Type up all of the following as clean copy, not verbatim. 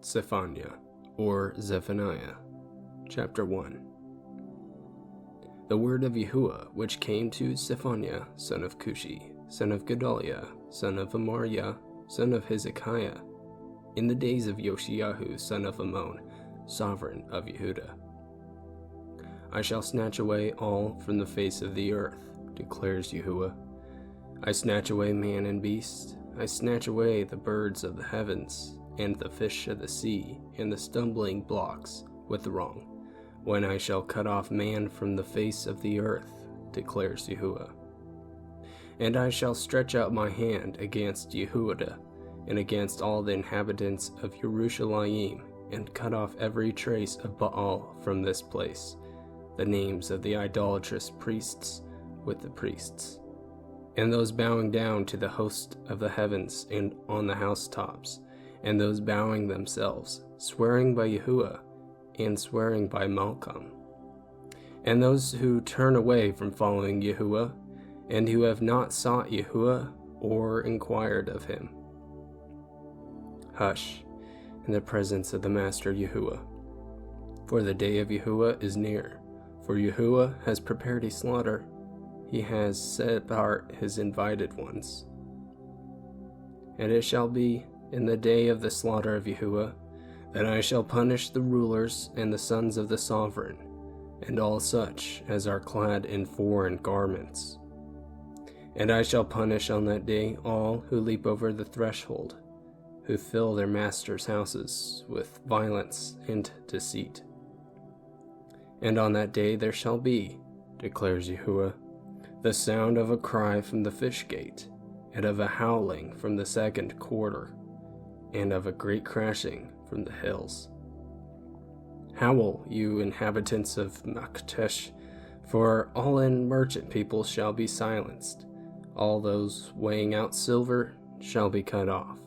Tsephanyah, or Zephaniah, chapter 1. The word of Yahuwah which came to Tsephanyah, son of Cushi, son of Gedaliah, son of Amariah, son of Hezekiah, in the days of Yoshiyahu, son of Ammon, sovereign of Yehudah. I shall snatch away all from the face of the earth, declares Yahuwah. I snatch away man and beast, I snatch away the birds of the heavens, and the fish of the sea, and the stumbling blocks with the wrong, when I shall cut off man from the face of the earth, declares Yahuwah. And I shall stretch out my hand against Yehudah, and against all the inhabitants of Yerushalayim, and cut off every trace of Baal from this place, the names of the idolatrous priests with the priests, and those bowing down to the host of the heavens and on the housetops, and those bowing themselves, swearing by Yahuwah, and swearing by Malcham, and those who turn away from following Yahuwah, and who have not sought Yahuwah or inquired of him. Hush, in the presence of the Master Yahuwah, for the day of Yahuwah is near, for Yahuwah has prepared a slaughter, he has set apart his invited ones. And it shall be in the day of the slaughter of Yahuwah, that I shall punish the rulers and the sons of the sovereign, and all such as are clad in foreign garments. And I shall punish on that day all who leap over the threshold, who fill their masters' houses with violence and deceit. And on that day there shall be, declares Yahuwah, the sound of a cry from the fish gate, and of a howling from the second quarter, and of a great crashing from the hills. Howl, you inhabitants of Maktesh, for all in merchant people shall be silenced, all those weighing out silver shall be cut off.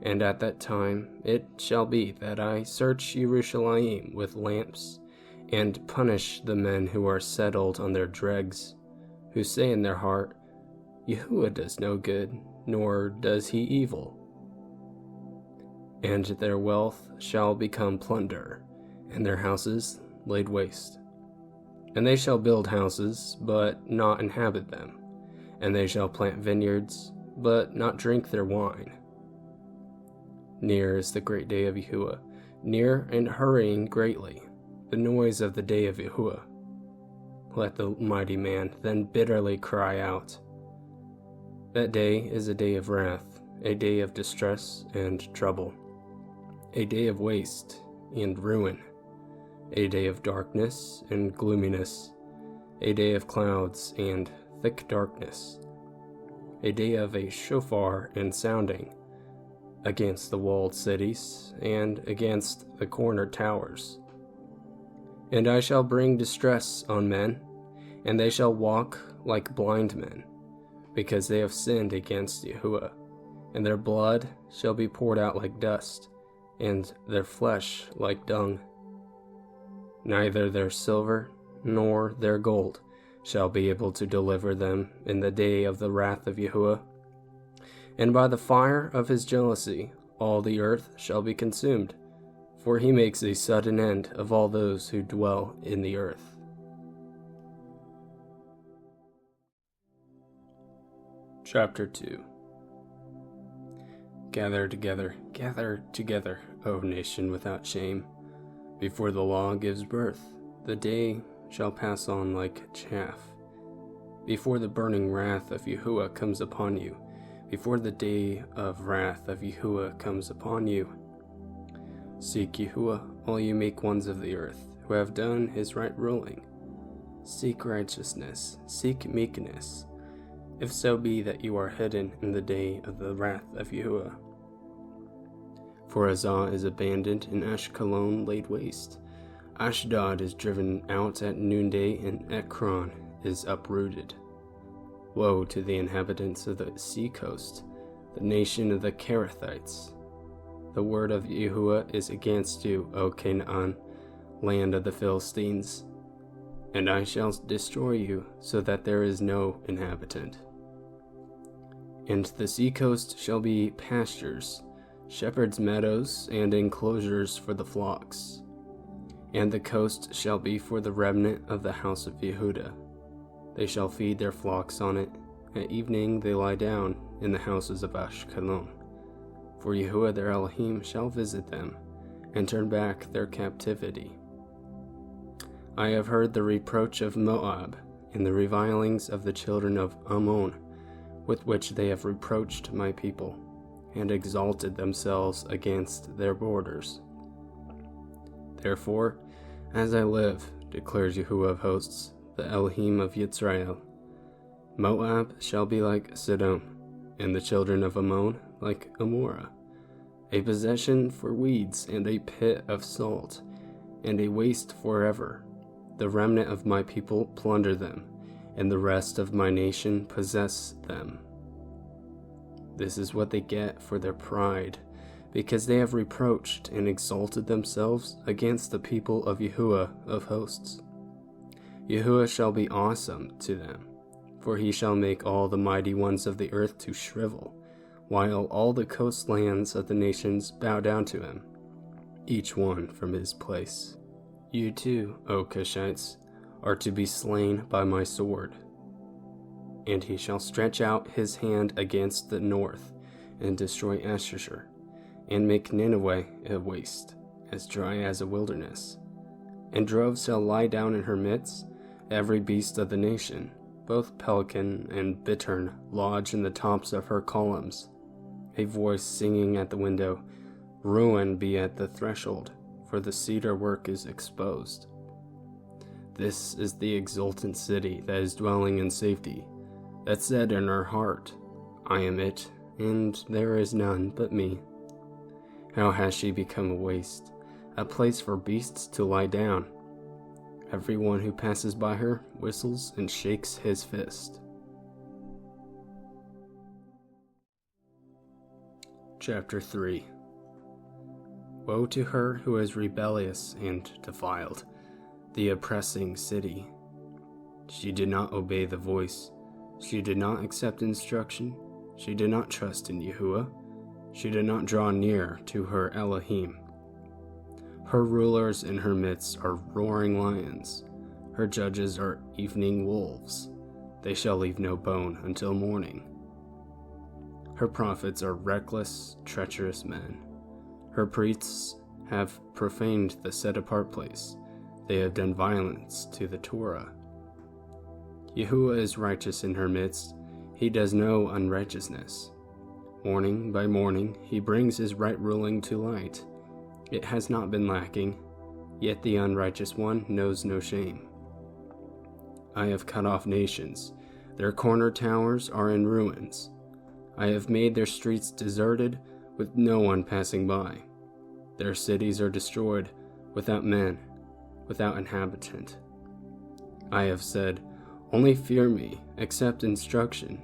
And at that time it shall be that I search Yerushalayim with lamps, and punish the men who are settled on their dregs, who say in their heart, Yahuwah does no good, nor does he evil. And their wealth shall become plunder, and their houses laid waste. And they shall build houses, but not inhabit them, and they shall plant vineyards, but not drink their wine. Near is the great day of Yahuwah, near and hurrying greatly, the noise of the day of Yahuwah. Let the mighty man then bitterly cry out. That day is a day of wrath, a day of distress and trouble, a day of waste and ruin, a day of darkness and gloominess, a day of clouds and thick darkness, a day of a shofar and sounding, against the walled cities, and against the corner towers. And I shall bring distress on men, and they shall walk like blind men, because they have sinned against Yahuwah, and their blood shall be poured out like dust, and their flesh like dung. Neither their silver nor their gold shall be able to deliver them in the day of the wrath of Yahuwah. And by the fire of his jealousy all the earth shall be consumed, for he makes a sudden end of all those who dwell in the earth. Chapter 2. Gather together, O nation without shame. Before the law gives birth, the day shall pass on like chaff. Before the burning wrath of Yahuwah comes upon you, before the day of wrath of Yahuwah comes upon you. Seek Yahuwah, all you meek ones of the earth, who have done his right ruling. Seek righteousness, seek meekness, if so be that you are hidden in the day of the wrath of Yahuwah. For Azah is abandoned and Ashkelon laid waste. Ashdod is driven out at noonday, and Ekron is uprooted. Woe to the inhabitants of the sea coast, the nation of the Kerethites. The word of Yahuwah is against you, O Canaan, land of the Philistines. And I shall destroy you, so that there is no inhabitant. And the sea coast shall be pastures, shepherds' meadows and enclosures for the flocks. And the coast shall be for the remnant of the house of Yehudah. They shall feed their flocks on it. At evening they lie down in the houses of Ashkelon. For Yahuwah their Elohim shall visit them, and turn back their captivity. I have heard the reproach of Moab, and the revilings of the children of Ammon, with which they have reproached my people, and exalted themselves against their borders. Therefore, as I live, declares Yahuwah of hosts, the Elohim of Yisrael, Moab shall be like Sodom, and the children of Ammon like Amorah, a possession for weeds and a pit of salt, and a waste forever. The remnant of my people plunder them, and the rest of my nation possess them. This is what they get for their pride, because they have reproached and exalted themselves against the people of Yahuwah of hosts. Yahuwah shall be awesome to them, for he shall make all the mighty ones of the earth to shrivel, while all the coastlands of the nations bow down to him, each one from his place. You too, O Cushites, are to be slain by my sword. And he shall stretch out his hand against the north, and destroy Ashur, and make Nineveh a waste, as dry as a wilderness. And droves shall lie down in her midst, every beast of the nation, both pelican and bittern lodge in the tops of her columns. A voice singing at the window, ruin be at the threshold, for the cedar work is exposed. This is the exultant city that is dwelling in safety, that said in her heart, I am it, and there is none but me. How has she become a waste, a place for beasts to lie down? Everyone who passes by her whistles and shakes his fist. Chapter 3. Woe to her who is rebellious and defiled, the oppressing city. She did not obey the voice. She did not accept instruction. She did not trust in Yahuwah. She did not draw near to her Elohim. Her rulers in her midst are roaring lions. Her judges are evening wolves. They shall leave no bone until morning. Her prophets are reckless, treacherous men. Her priests have profaned the set-apart place. They have done violence to the Torah. Yahuwah is righteous in her midst. He does no unrighteousness. Morning by morning, he brings his right ruling to light. It has not been lacking, yet the unrighteous one knows no shame. I have cut off nations. Their corner towers are in ruins. I have made their streets deserted, with no one passing by. Their cities are destroyed, without men, without inhabitant. I have said, only fear me, accept instruction,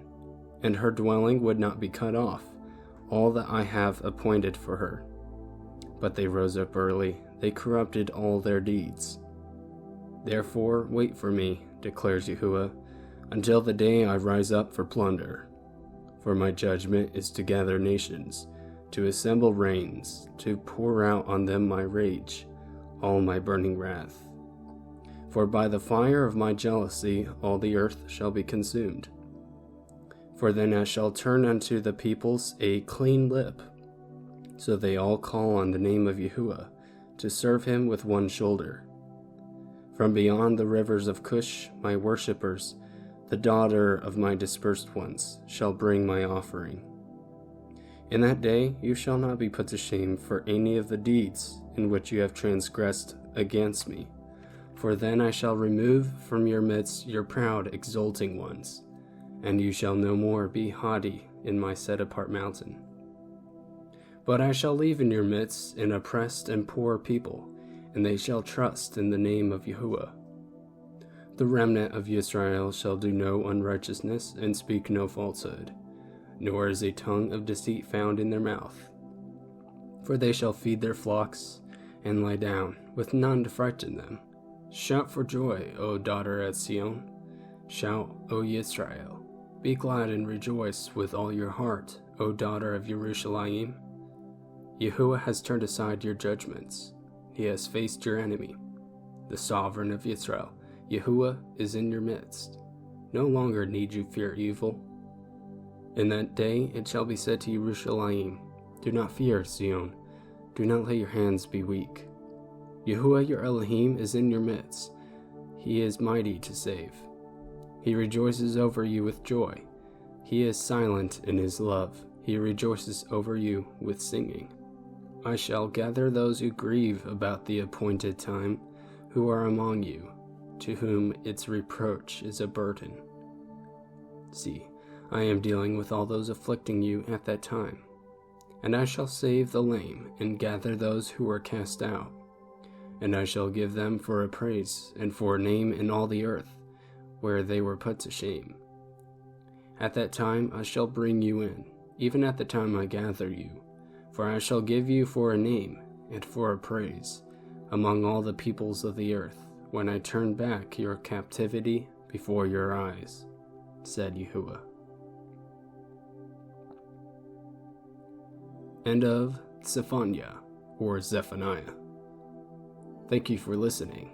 and her dwelling would not be cut off, all that I have appointed for her. But they rose up early, they corrupted all their deeds. Therefore wait for me, declares Yahuwah, until the day I rise up for plunder. For my judgment is to gather nations, to assemble reigns, to pour out on them my rage, all my burning wrath. For by the fire of my jealousy all the earth shall be consumed. For then I shall turn unto the peoples a clean lip, so they all call on the name of Yahuwah, to serve him with one shoulder. From beyond the rivers of Cush, my worshippers, the daughter of my dispersed ones, shall bring my offering. In that day you shall not be put to shame for any of the deeds in which you have transgressed against me. For then I shall remove from your midst your proud, exulting ones, and you shall no more be haughty in my set-apart mountain. But I shall leave in your midst an oppressed and poor people, and they shall trust in the name of Yahuwah. The remnant of Israel shall do no unrighteousness and speak no falsehood, nor is a tongue of deceit found in their mouth. For they shall feed their flocks and lie down, with none to frighten them. Shout for joy, O daughter at Sion. Shout, O Yisrael. Be glad and rejoice with all your heart, O daughter of Jerusalem. Yahuwah has turned aside your judgments. He has faced your enemy. The sovereign of Israel, Yahuwah, is in your midst. No longer need you fear evil. In that day it shall be said to Yerushalayim, do not fear, Zion. Do not let your hands be weak. Yahuwah your Elohim is in your midst. He is mighty to save. He rejoices over you with joy. He is silent in his love. He rejoices over you with singing. I shall gather those who grieve about the appointed time, who are among you, to whom its reproach is a burden. See, I am dealing with all those afflicting you at that time. And I shall save the lame, and gather those who are cast out. And I shall give them for a praise, and for a name in all the earth, where they were put to shame. At that time I shall bring you in, even at the time I gather you, for I shall give you for a name, and for a praise, among all the peoples of the earth, when I turn back your captivity before your eyes, said Yahuwah. End of Tsephanyah, or Zephaniah. Thank you for listening.